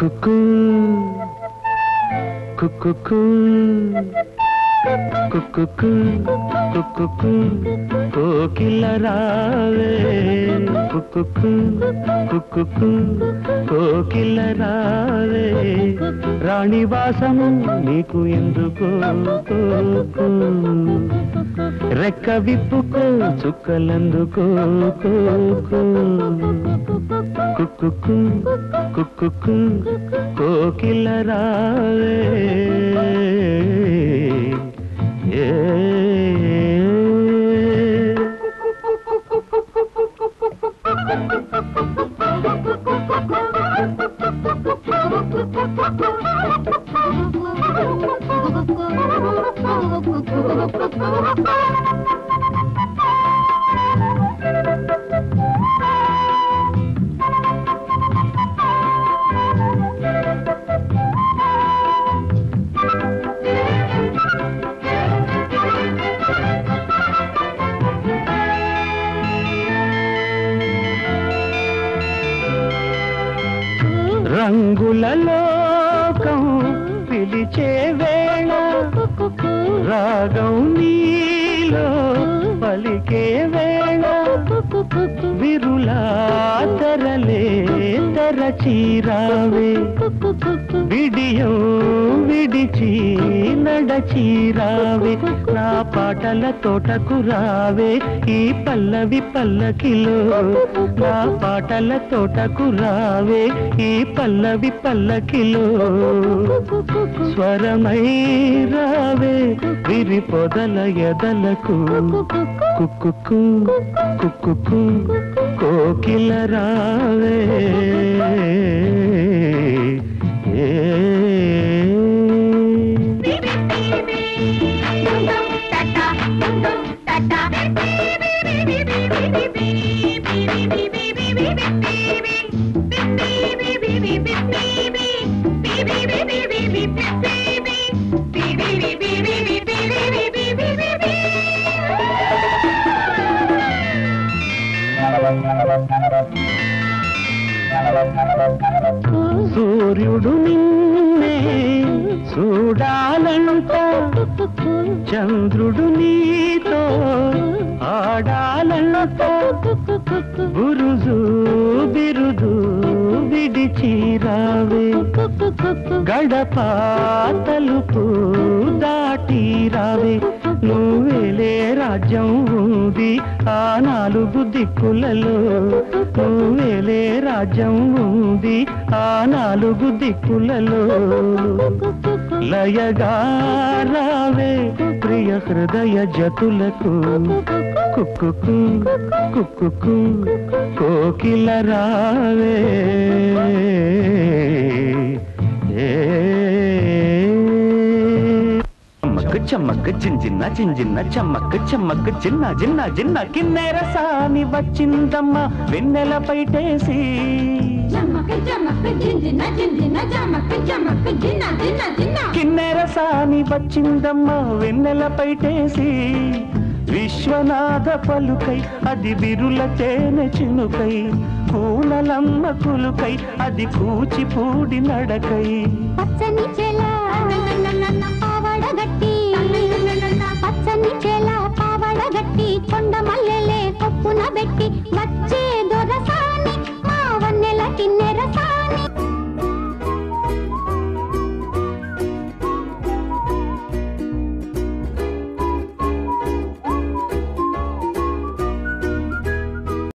కుక్కు కుక్కు కుక్కు కుక్కు కోకిల రావే కుక్కు కుక్కు కోకిల రావే రాణివాసము నీకు ఎందుకో రెక్క విప్పుకో చుక్కలందుకో కుక్కు కుక్కు కోకిల రావే రంగుల లోకం పిలిచే వేళ రాగం నీలో పలికే వేళ విరులా తెరలే తెరచీరావే విడియం విడిచి నడచీరావే నా పాటల తోటకు రావే ఈ పల్లవి పల్లకిలో నా పాటల తోటకు రావే ఈ పల్లవి పల్లకిలో స్వరమై రావే విరి పొదల ఎదలకు కుక్కు కుక్కు కోకిల రావే సూర్యుడు నిన్నే చూడాలంట చంద్రుడు నీతో ఆడాలంట బురుజు బిరుదు విడిచిరావే గడప తలుపు దాటిరావే నువ్వేలే రాజ్యం ఉంది ఆ నాలుగు దిక్కులలో నువ్వేలే రాజ్యం ఉంది ఆ నాలుగు దిక్కులలో లయగా రావే ప్రియ హృదయ జతులకు కుక్కు కుక్కు కోకిల రావే చమ్మక్ జింజిన్న జింజిన్న చమ్మక్ చమ్మక్ చిన్న జిన్న జిన్న కిన్నెర సాని వచ్చిందమ్మ వెన్నెల పైటేసి కిన్నెర సాని వచ్చిందమ్మ వెన్నెల పైటేసి విశ్వనాథ పలుకై అది బిరుల తేనె చినుకై కూనలమ్మ కులుకై అది కూచిపూడి నడకై పచ్చని చెల